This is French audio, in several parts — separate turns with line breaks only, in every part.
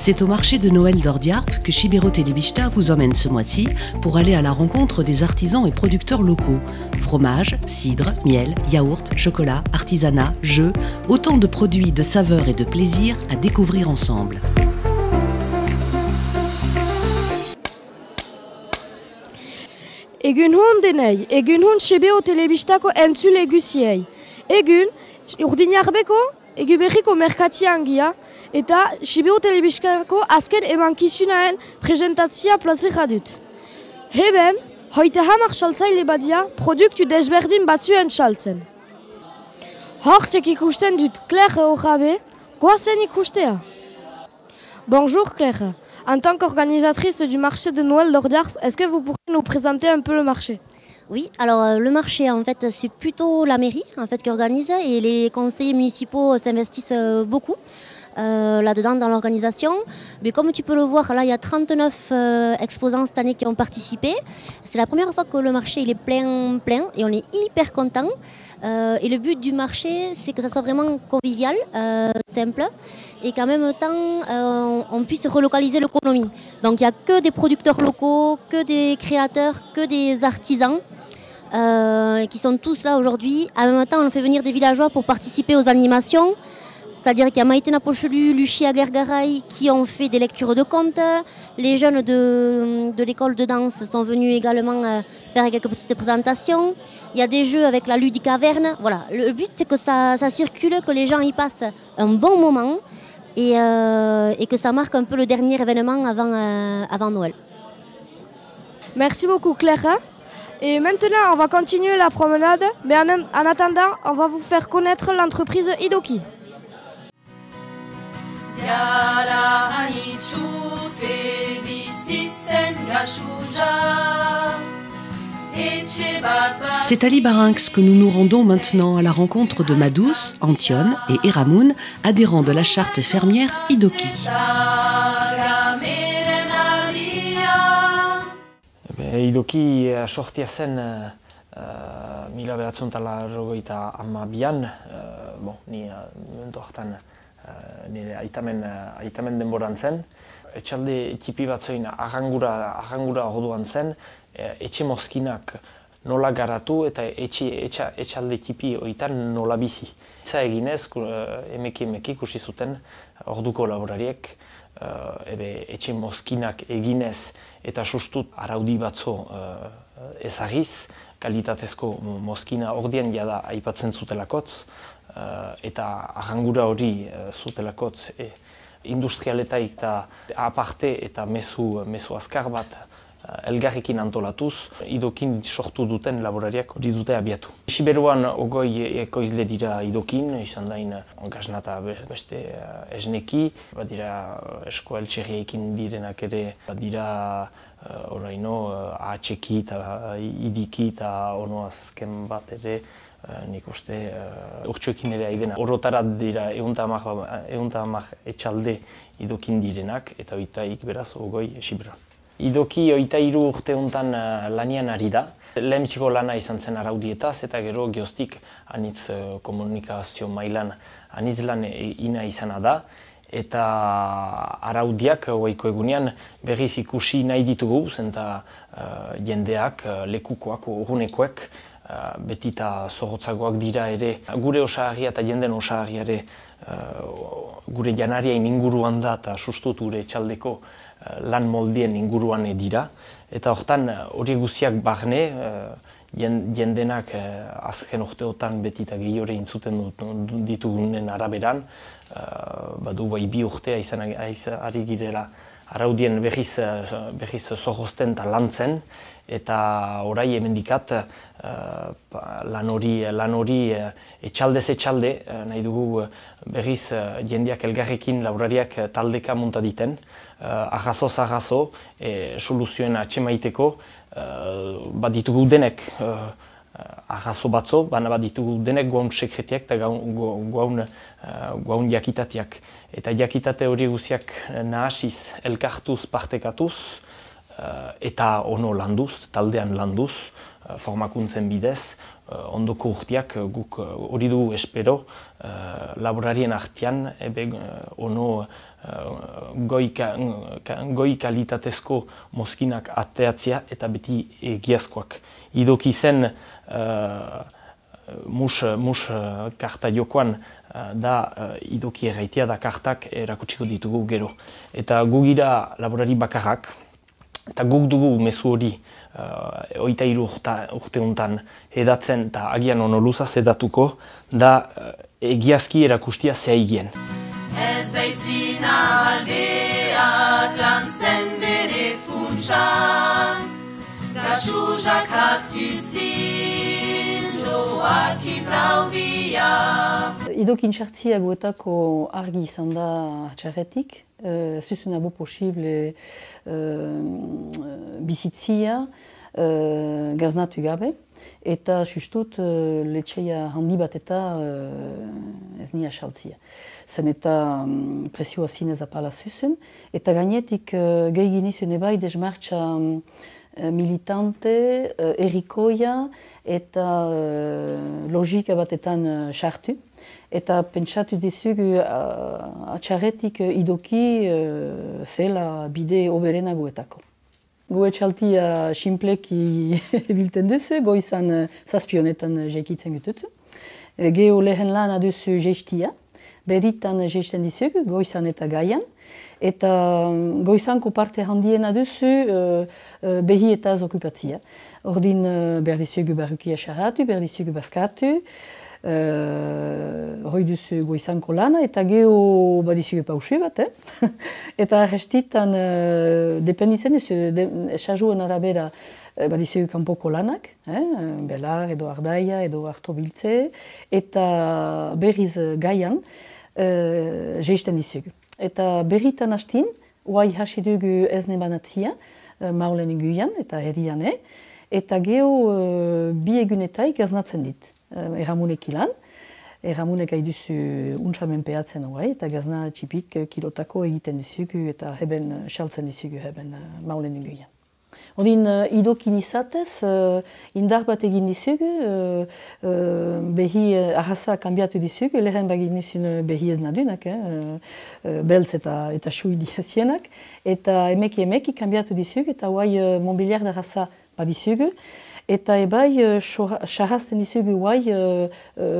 C'est au marché de Noël d'Ordiarp que Chibero Telebista vous emmène ce mois-ci pour aller à la rencontre des artisans et producteurs locaux. Fromage, cidre, miel, yaourt, chocolat, artisanat, jeux, autant de produits de saveur et de plaisir à découvrir ensemble.
Egun hon denei, egun hon Chibero Telebistako entzule guziei. Egun, urdinarbeko, egu berriko merkatian gia, eta Chibero Telebistako azken emankizunaen presentatzia plazera dut. Heben, hoite hamar saltzaile badia produktu desberdin batzuen saltzen. Hortzek ikusten dut Claire Orabe, goazen ikustea. Bonjour Claire. En tant qu'organisatrice du marché de Noël d'Ordiarp, est-ce que vous pourriez nous présenter un peu le marché?
Oui, alors le marché, en fait, c'est plutôt la mairie en fait, qui organise et les conseillers municipaux s'investissent beaucoup là-dedans dans l'organisation. Mais comme tu peux le voir, là, il y a 39 exposants cette année qui ont participé. C'est la première fois que le marché il est plein et on est hyper contents. Et le but du marché, c'est que ça soit vraiment convivial, simple, et qu'en même temps, on puisse relocaliser l'économie. Donc il n'y a que des producteurs locaux, que des créateurs, que des artisans, qui sont tous là aujourd'hui. En même temps, on fait venir des villageois pour participer aux animations. C'est-à-dire qu'il y a Maïtena Pochelu, Lucie Aguergaray qui ont fait des lectures de contes. Les jeunes de l'école de danse sont venus également faire quelques petites présentations. Il y a des jeux avec la ludique caverne. Voilà. Le but, c'est que ça circule, que les gens y passent un bon moment et que ça marque un peu le dernier événement avant Noël.
Merci beaucoup Claire. Et maintenant, on va continuer la promenade, mais en attendant, on va vous faire connaître l'entreprise Idoki.
C'est à Libarinx que nous nous rendons maintenant à la rencontre de Madous, Antion et Eramoun, adhérents de la charte fermière Idoki.
Idoki sortia zen 1982an, ni momentu hartan nire aitamen denboran zen. Etxalde tipi batzoin arrangura orduan zen, etxe mozkinak nola garatu eta etxalde tipi oitan nola bizi. Itza eginez, emeki ikusi zuten orduko laborariek, etxe mozkinak eginez eta sustut araudi batzo ezagiz, kalitatezko mozkina ordian jada aipatzen zutelakotz, eta arrangura hori zutelakotz industrialetaik eta aparte eta mezu azkar bat elgarrekin antolatuz, Idokin sortu duten laborariak hori dute abiatu. Siberuan ogoi ekoizle dira Idokin, izan dain gaznata beste esneki, dira eskoeltxerriekin direnak ere, dira oraino ahatxeki eta idiki eta ono azken bat ere, nik uste urtsuekin ere aidena. Orotara dira 110 etxalde Idokin direnak eta oitaik beraz ogoi Siberuan. Idoki 23 urte honetan lanian ari da. Lehenbiziko lana izan zen araudietaz eta gero geoztik anitz komunikazio mailan anitz lan ina izana da. Eta araudiak ohiko egunean berriz ikusi nahi ditugu, zenta jendeak, lekukoak, urrunekoek, betita zorrotzagoak dira ere. Gure osagarria eta jenden osagarria ere gure janariain inguruan da eta sustut gure etxaldeko lan moldien inguruan dira. Eta hortan hori guziak barne, jendenak azken urteotan betita gehiore intzuten ditugunen araberan, badu bai 2 urtea ari girela araudien berriz zorrozten eta lantzen, eta orai hemendikat lan hori etxaldez etxalde, nahi dugu berriz jendeak elgarrekin laborariak taldeka munta diten, arrazoz arrazo, soluzioen atxemaiteko, bat ditugu denek arrazo batzo, baina bat ditugu denek guaun sekretiak eta guaun jakitateak. Eta jakitate hori guziak nahasiz, elkartuz, partekatuz, eta ono landuz, taldean landuz, formakuntzen bidez, ondoko urteak guk hori du espero, laborarien artean ono goi kalitatezko mozkinak ateatzea eta beti egiazkoak. Idoki zen mus karta jokoan da idoki erraitea da kartak erakutsiko ditugu gero. Eta gu gira laborari bakarrak, eta guk dugu mezu hori 23 urte hontan hedatzen eta agian ono luzaz hedatuko da egiazki erakustia zehagien.
Ez baitzina aldeak lantzen bere funtsan, gasuzak hartu zin Joakim Laubia.
Idokin txartzia guetako argi izan da txarretik, zuzuna bo posible bizitzia gaznatu gabe, eta sustut letxeia handi bat eta ez nia saltzia. Zen eta presioa zinez apala zuzun, eta gainetik gehi izun ebai desmartxa militante, errikoia eta logika batetan sartu. Eta pentsatu dizugu atxarretik idoki zela bide oberena guetako. Gu etxaltia simpleki bilten duzu, goizan zazpionetan jekitzen gututu. Geho lehen lan aduzu jeistia, beritan jeisten dizugu, goizan eta gaian. Eta goizanko parte handiena duzu behietaz okupatzia. Ordin behar dizugu barrukia xarratu, behar dizugu bazkatu, hoi duzu goizanko lana, eta geho badizugu pausu bat, eta restitan dependitzen duzu, esazuen arabera badizugu kanpoko lanak, belar edo ardaia edo hartobiltze, eta berriz gaian jeisten dizugu. Eta berritan hastin, oai hasi dugu ezne banatzia, maulen iguian eta herriane, eta geho bi egunetaik gaznatzen dit. Erramunek ilan, erramunek haiduzu untsamen pehatzen oai, eta gazna txipik kilotako egiten dizugu eta heben saltzen dizugu heben maulen iguian. Odin idokin izatez, indar bat egin dizugu, behi arraza kanbiatu dizugu, lehen bagin dizun behi ez nadunak, beltz eta sui dizienak, eta emeki kanbiatu dizugu, eta oai mobiliar da arraza badizugu, eta ebai xarrazten dizugu oai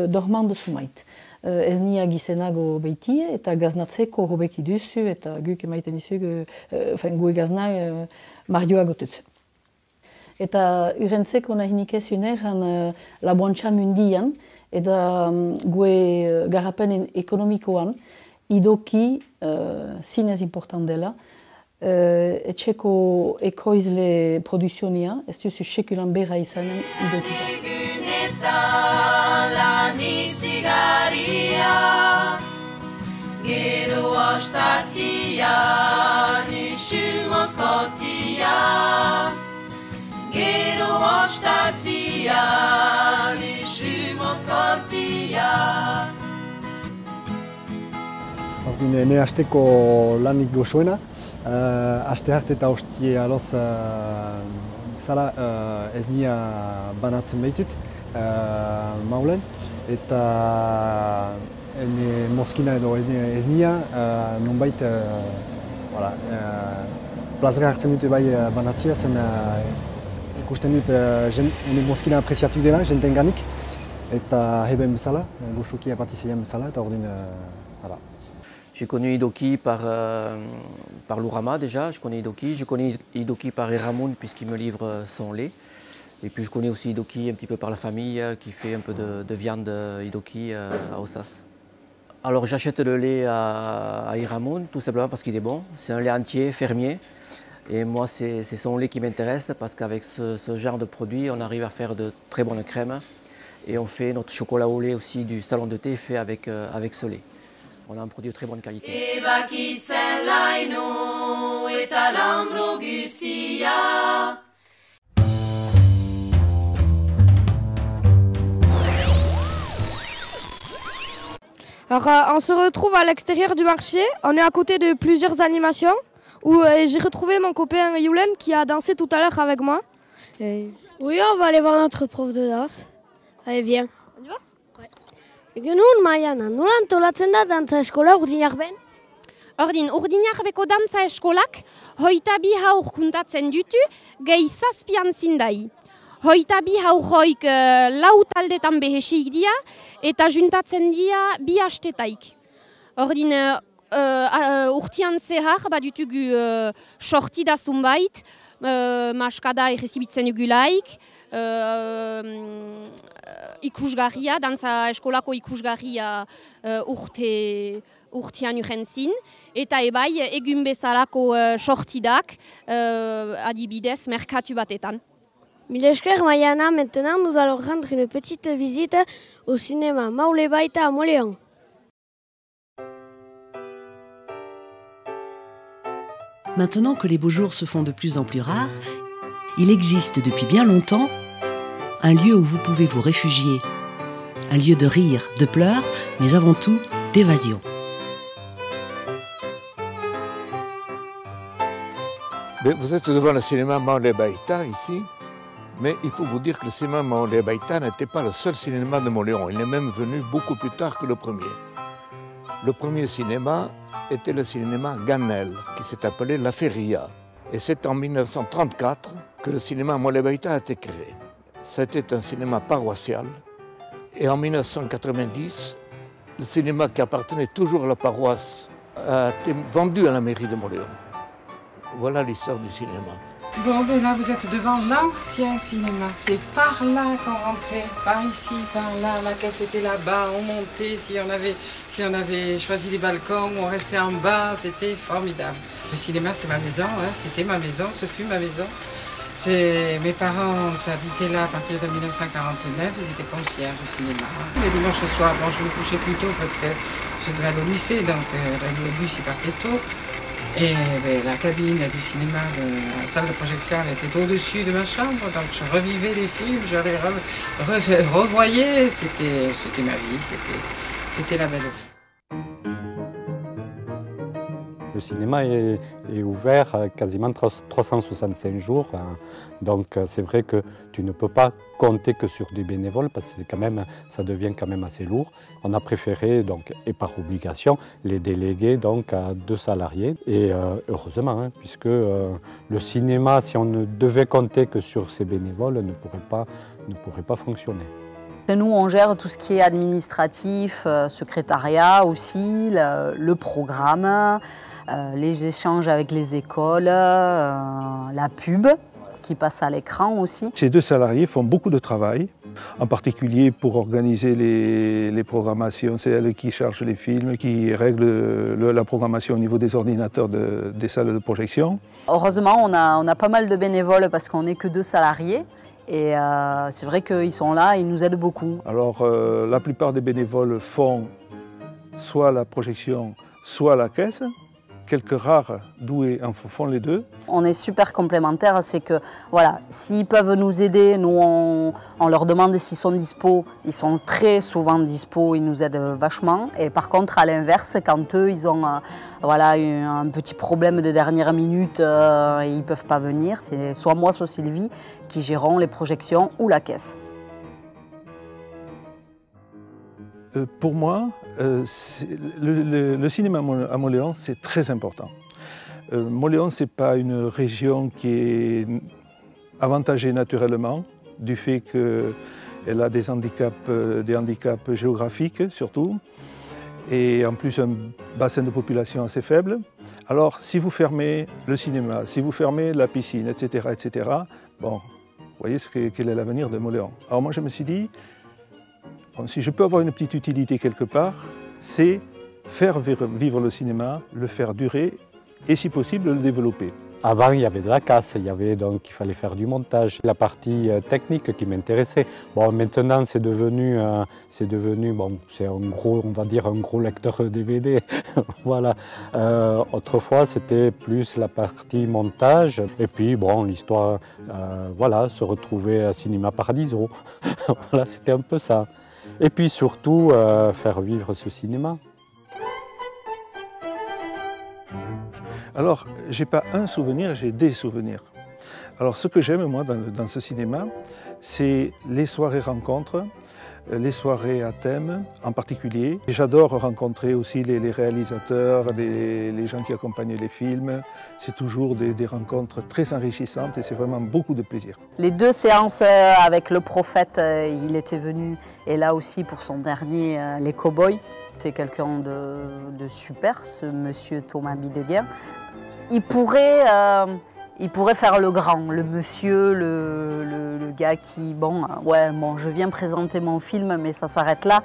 dormando sumait. Ez nia gizenago beitie, eta gaznatzeko hobeki duzu, eta guk emaiten dizugu, gue gazna marioa gotutz. Eta urentzeko nahinik ez uneran laboantxa mundian, eta gue garapen ekonomikoan, idoki zinez important dela, etxeko ekoizle produzionia, ez duzu sekulan berra izanen idoki da.
Gero ostatia, nusu mozkortia. Gero ostatia, nusu mozkortia.
Ene hasteko lanik gozoena, haste harte eta hostie aloz zala ez nia banatzen behitut maulen, eta mozkina edo ez nia, nonbait plazera hartzen dute bai banatzia, zen ikusten dut mozkina apreziatu dela, jentenganik, eta heben bezala, goxoki apatizeian bezala, eta ordin, voilà.
J'ai connu Idoki par l'Ourama déjà, je connais Idoki par Eramoun puisqu'il me livre son lait. Et puis je connais aussi Idoki un petit peu par la famille qui fait un peu de viande Idoki à Ossas. Alors j'achète le lait à Eramoun tout simplement parce qu'il est bon. C'est un lait entier, fermier. Et moi c'est son lait qui m'intéresse parce qu'avec ce genre de produit on arrive à faire de très bonnes crèmes. Et on fait notre chocolat au lait aussi du salon de thé fait avec ce lait. On a un produit de très bonne qualité.
Alors, on se retrouve à l'extérieur du marché. On est à côté de plusieurs animations. où j'ai retrouvé mon copain Yulen qui a dansé tout à l'heure avec moi. Et...
Oui, on va aller voir notre prof de danse. Allez, viens.
On y va?
Ouais. Egun hon, Maiana, nola antolatzen da dantza eskola Urdiñarben?
Ordin, Urdiñarbeko dantza eskolak hoita bi haur kuntatzen ditu gehi zazpian zindai. Hoita bi haurroik lau taldetan behesik dira eta juntatzen dira bi astetaik. Ordin, urtian zehar baditugu sortida zunbait, maskada errezibitzen ugulaik, ikusgarria, dantza eskolako ikusgarria urtean urrentzin, eta ebai egun bezalako sortidak adibidez merkatu batetan.
Mille esker, Maiana, maintenant nous allons rendre une petite visite au cinéma Maule Baita à Moléon.
Maintenant que les beaux jours se font de plus en plus rares, il existe depuis bien longtemps un lieu où vous pouvez vous réfugier. Un lieu de rire, de pleurs, mais avant tout d'évasion.
Vous êtes devant le cinéma Maule Baita ici, mais il faut vous dire que le cinéma Maule Baita n'était pas le seul cinéma de Moléon. Il est même venu beaucoup plus tard que le premier. Le premier cinéma était le cinéma Ganel, qui s'est appelé La Feria. Et c'est en 1934 que le cinéma Maule Baita a été créé. C'était un cinéma paroissial. Et en 1990, le cinéma qui appartenait toujours à la paroisse a été vendu à la mairie de Moléon. Voilà l'histoire du cinéma.
Bon, ben là, vous êtes devant l'ancien cinéma. C'est par là qu'on rentrait, par ici, par là. La caisse était là-bas, on montait. Si on avait choisi les balcons, on restait en bas. C'était formidable. Le cinéma, c'est ma maison. Hein. C'était ma maison, ce fut ma maison. Mes parents habitaient là à partir de 1949. Ils étaient concierges au cinéma. Le dimanche soir, bon, je me couchais plus tôt parce que je devais aller au lycée, donc le bus, il partait tôt. Et la cabine du cinéma, la salle de projection, elle était au-dessus de ma chambre, donc je revivais les films, je les revoyais, c'était ma vie, c'était la belle vie.
Le cinéma est ouvert quasiment 365 jours, donc c'est vrai que tu ne peux pas compter que sur des bénévoles parce que ça devient quand même assez lourd. On a préféré, donc, et par obligation, les déléguer donc, à 2 salariés. Et heureusement, hein, puisque le cinéma, si on ne devait compter que sur ces bénévoles, ne pourrait pas fonctionner.
Nous, on gère tout ce qui est administratif, secrétariat aussi, le programme, les échanges avec les écoles, la pub qui passe à l'écran aussi.
Ces 2 salariés font beaucoup de travail, en particulier pour organiser les programmations. C'est elle qui charge les films, qui règle la programmation au niveau des ordinateurs des salles de projection.
Heureusement, on a pas mal de bénévoles parce qu'on n'est que 2 salariés. Et c'est vrai qu'ils sont là, ils nous aident beaucoup.
Alors la plupart des bénévoles font soit la projection, soit la caisse. Quelques rares doués en font les 2.
On est super complémentaires, c'est que voilà, s'ils peuvent nous aider, nous on leur demande s'ils sont dispo, ils sont très souvent dispo, ils nous aident vachement. Et par contre, à l'inverse, quand eux ils ont un petit problème de dernière minute et ils ne peuvent pas venir, c'est soit moi, soit Sylvie qui gérons les projections ou la caisse.
Pour moi, le cinéma à Moléon, c'est très important. Moléon, ce n'est pas une région qui est avantagée naturellement, du fait qu'elle a des handicaps géographiques surtout, et en plus un bassin de population assez faible. Alors, si vous fermez le cinéma, si vous fermez la piscine, etc., bon, vous voyez quel est l'avenir de Moléon. Alors moi, je me suis dit, si je peux avoir une petite utilité quelque part, c'est faire vivre le cinéma, le faire durer et si possible le développer.
Avant, il y avait de la casse, il fallait faire du montage, la partie technique qui m'intéressait. Bon, maintenant, c'est devenu bon, c'est un gros, on va dire, un gros lecteur DVD. Voilà. Autrefois, c'était plus la partie montage. Et puis, bon, l'histoire, voilà, se retrouver à Cinéma Paradiso. Voilà, c'était un peu ça. Et puis surtout, faire vivre ce cinéma.
Alors, je n'ai pas un souvenir, j'ai des souvenirs. Alors, ce que j'aime, moi, dans ce cinéma, c'est les soirées rencontres, les soirées à thème en particulier. J'adore rencontrer aussi les réalisateurs, les gens qui accompagnent les films. C'est toujours des rencontres très enrichissantes et c'est vraiment beaucoup de plaisir.
Les 2 séances avec le prophète, il était venu, et là aussi pour son dernier, les cow-boys. C'est quelqu'un de super, ce monsieur Thomas Bideguer. Il pourrait faire le grand, le monsieur, le gars qui, bon, je viens présenter mon film, mais ça s'arrête là.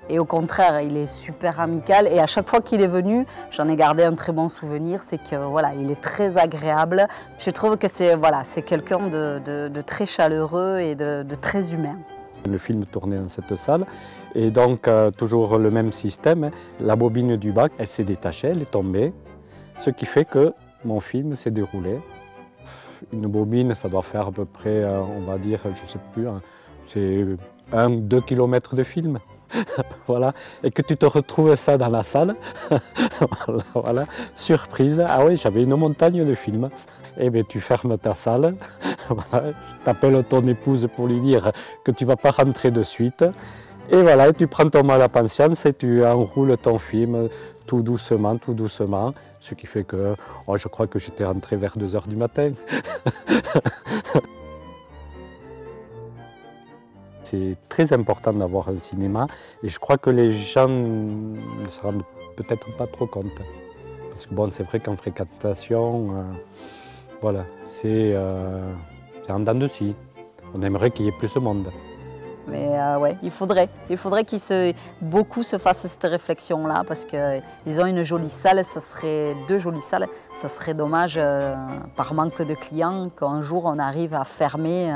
Et au contraire, il est super amical. Et à chaque fois qu'il est venu, j'en ai gardé un très bon souvenir, c'est que voilà, il est très agréable. Je trouve que c'est quelqu'un de très chaleureux et de très humain.
Le film tournait dans cette salle et donc toujours le même système. La bobine du bac, elle s'est détachée, elle est tombée, ce qui fait que mon film s'est déroulé. Une bobine, ça doit faire à peu près, on va dire, je ne sais plus, c'est 1-2 km de film. Voilà. Et que tu te retrouves ça dans la salle, voilà, surprise, ah oui, j'avais une montagne de films. Eh bien, tu fermes ta salle, voilà, tu appelles ton épouse pour lui dire que tu ne vas pas rentrer de suite. Et voilà, et tu prends ton mal à patience et tu enroules ton film tout doucement, ce qui fait que je crois que j'étais rentré vers 2 h du matin. C'est très important d'avoir un cinéma et je crois que les gens ne se rendent peut-être pas trop compte. Parce que bon, c'est vrai qu'en fréquentation, voilà, c'est en dents de scie. On aimerait qu'il y ait plus de monde.
Mais ouais, il faudrait beaucoup se fassent cette réflexion-là parce qu'ils ont une jolie salle, ça serait 2 jolies salles, ça serait dommage par manque de clients qu'un jour on arrive à fermer.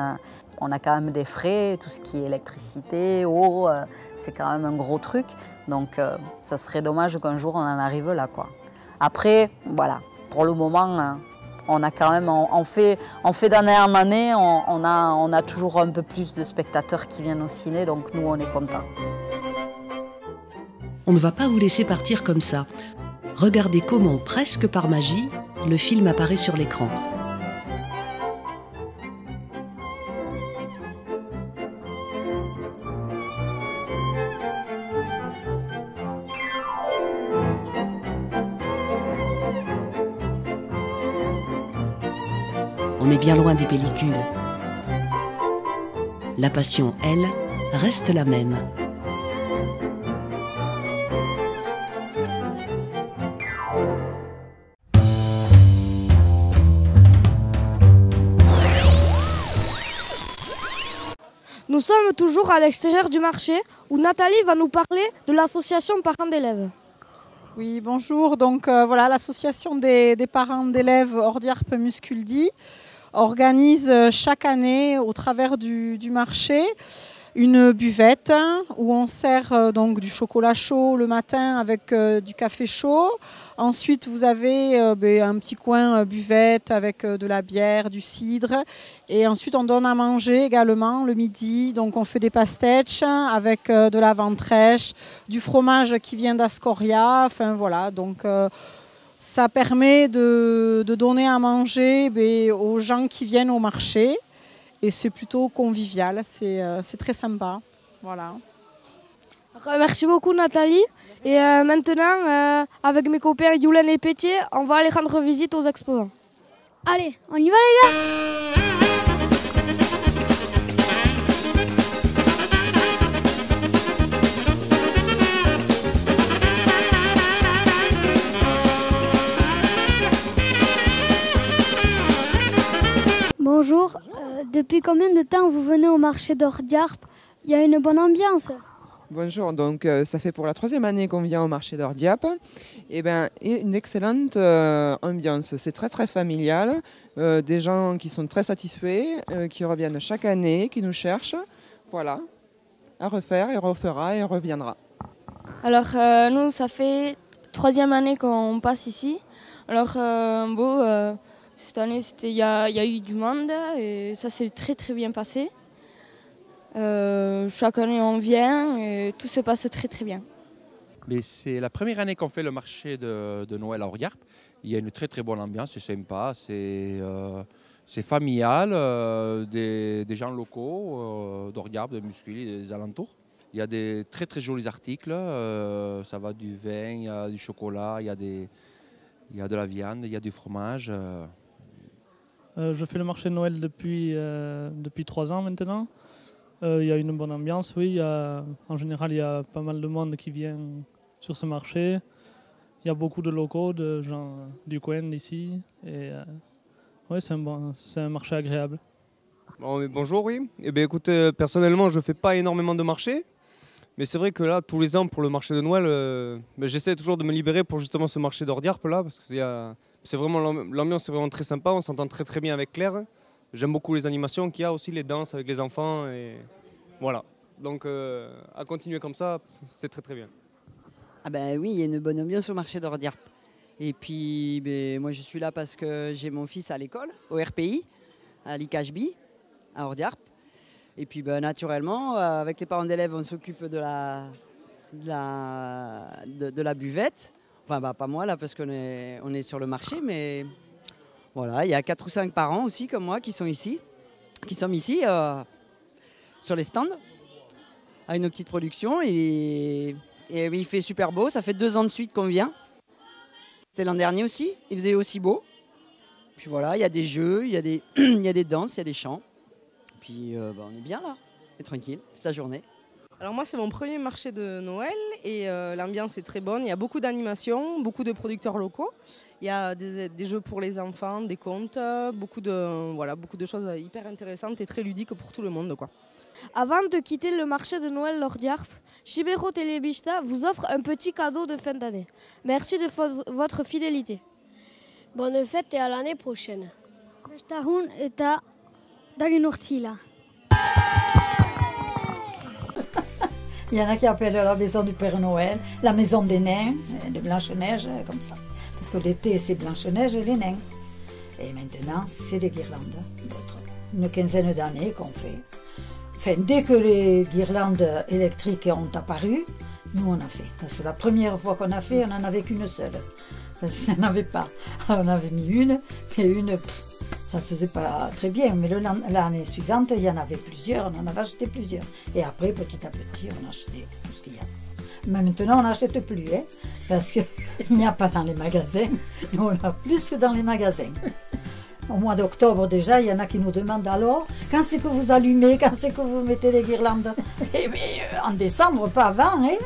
On a quand même des frais, tout ce qui est électricité, eau, c'est quand même un gros truc. Donc ça serait dommage qu'un jour on en arrive là, quoi. Après, voilà, pour le moment, on a quand même, on fait d'année en année, on a toujours un peu plus de spectateurs qui viennent au ciné, donc nous on est contents.
On ne va pas vous laisser partir comme ça. Regardez comment, presque par magie, le film apparaît sur l'écran. On est bien loin des pellicules. La passion, elle, reste la même.
Nous sommes toujours à l'extérieur du marché où Nathalie va nous parler de l'association parents d'élèves.
Oui, bonjour. Donc voilà, l'association des parents d'élèves Ordiarp Musculdi organise chaque année au travers du marché une buvette où on sert donc du chocolat chaud le matin avec du café chaud. Ensuite, vous avez un petit coin buvette avec de la bière, du cidre. Et ensuite, on donne à manger également le midi. Donc, on fait des pastèches avec de la ventrèche, du fromage qui vient d'Ascoria. Enfin, voilà. Donc, ça permet de donner à manger aux gens qui viennent au marché. Et c'est plutôt convivial. C'est très sympa. Voilà.
Merci beaucoup Nathalie. Et maintenant, avec mes copains Yulen et Pétier, on va aller rendre visite aux exposants.
Allez, on y va les gars! Bonjour, depuis combien de temps vous venez au marché d'Ordiarp? Il y a une bonne ambiance.
Bonjour, donc ça fait pour la 3e année qu'on vient au marché d'Ordiarp. Et une excellente ambiance, c'est très très familial, des gens qui sont très satisfaits, qui reviennent chaque année, qui nous cherchent, voilà, à refaire, et refera et reviendra.
Alors nous, ça fait 3e année qu'on passe ici. Alors cette année, il y a eu du monde et ça s'est très très bien passé. Chaque année on vient et tout se passe très très bien.
Mais c'est la première année qu'on fait le marché de Noël à Ordiarp. Il y a une très très bonne ambiance, c'est sympa, c'est familial, des gens locaux d'Ordiarp, de Musculi et des alentours. Il y a des très très jolis articles, ça va du vin, il y a du chocolat, il y a de la viande, il y a du fromage.
Je fais le marché de Noël depuis 3 ans maintenant. Il y a une bonne ambiance, oui. En général, il y a pas mal de monde qui vient sur ce marché. Il y a beaucoup de locaux, de gens du coin d'ici. Et ouais, c'est un marché agréable.
Bon, bonjour, oui. Eh bien, écoute, personnellement, je ne fais pas énormément de marchés. Mais c'est vrai que là, tous les ans, pour le marché de Noël, j'essaie toujours de me libérer pour justement ce marché d'Ordiarp là, parce que l'ambiance est vraiment très sympa, on s'entend très très bien avec Claire. J'aime beaucoup les animations qu'il y a aussi, les danses avec les enfants, et voilà. Donc à continuer comme ça, c'est très très bien.
Ah ben oui, il y a une bonne ambiance au marché d'Ordiarp. Et puis moi je suis là parce que j'ai mon fils à l'école, au RPI, à l'ICHB, à Ordiarp. Et puis naturellement, avec les parents d'élèves, on s'occupe de la buvette. Enfin, pas moi là, parce qu'on est sur le marché, mais voilà, il y a 4 ou 5 parents aussi, comme moi, qui sont ici sur les stands, à une petite production. Et il fait super beau, ça fait 2 ans de suite qu'on vient. C'était l'an dernier aussi, il faisait aussi beau. Puis voilà, il y a des jeux, il y a des danses, il y a des chants. Puis on est bien là, on est tranquille toute la journée.
Alors moi c'est mon premier marché de Noël et l'ambiance est très bonne, il y a beaucoup d'animations, beaucoup de producteurs locaux, il y a des jeux pour les enfants, des contes, beaucoup de choses hyper intéressantes et très ludiques pour tout le monde, quoi.
Avant de quitter le marché de Noël d'Ordiarp, Shibero Telebista vous offre un petit cadeau de fin d'année. Merci de votre fidélité.
Bonne fête et à l'année prochaine.
Il y en a qui appellent la maison du Père Noël, la maison des nains, de Blanche-Neige, comme ça. Parce que l'été, c'est Blanche-Neige et les nains. Et maintenant, c'est des guirlandes. Une quinzaine d'années qu'on fait. Enfin, dès que les guirlandes électriques ont apparu, nous on a fait. Parce que la première fois qu'on a fait, on n'en avait qu'une seule. Parce qu'il n'y en avait pas. On avait mis une, mais une... Ça ne faisait pas très bien, mais l'année suivante, il y en avait plusieurs, on en avait acheté plusieurs. Et après, petit à petit, on achetait tout ce qu'il y a. Mais maintenant, on n'achète plus, hein, parce qu'il n'y a pas dans les magasins, et on a plus que dans les magasins. Au mois d'octobre déjà, il y en a qui nous demandent alors, quand c'est que vous allumez, quand c'est que vous mettez les guirlandes? Et mais en décembre, pas avant, hein.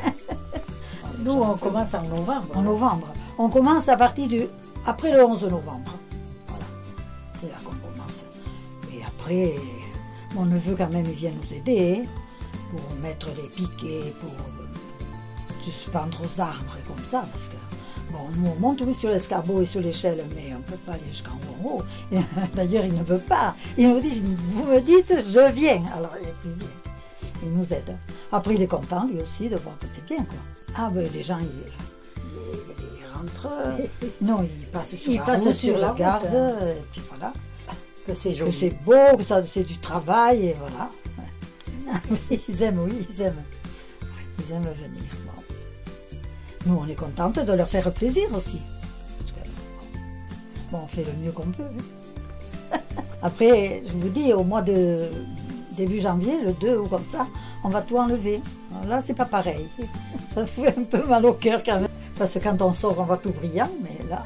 Nous, on commence en novembre. En novembre. On commence à partir après le 11 novembre. C'est là qu'on commence. Et après, mon neveu quand même, il vient nous aider pour mettre les piquets, pour suspendre aux arbres et comme ça. Parce que, bon, nous on monte oui sur l'escargot et sur l'échelle, mais on ne peut pas aller jusqu'en haut. D'ailleurs, il ne veut pas. Il nous dit, vous me dites, je viens. Alors, il vient. Il nous aide. Après, il est content, lui aussi, de voir que c'est bien, quoi. Ah ben, les gens, ils rentrent. Non, ils passent sur la route, ils regardent, et puis voilà. Que c'est joli. Que c'est beau, que c'est du travail, et voilà. Ils aiment, oui, ils aiment. Ils aiment venir. Bon. Nous, on est contente de leur faire plaisir aussi. Parce que, bon, on fait le mieux qu'on peut. Hein. Après, je vous dis, au mois de début janvier, le 2 ou comme ça, on va tout enlever. Alors là, c'est pas pareil. Ça fait un peu mal au cœur quand même. Parce que quand on sort, on voit tout brillant, mais là...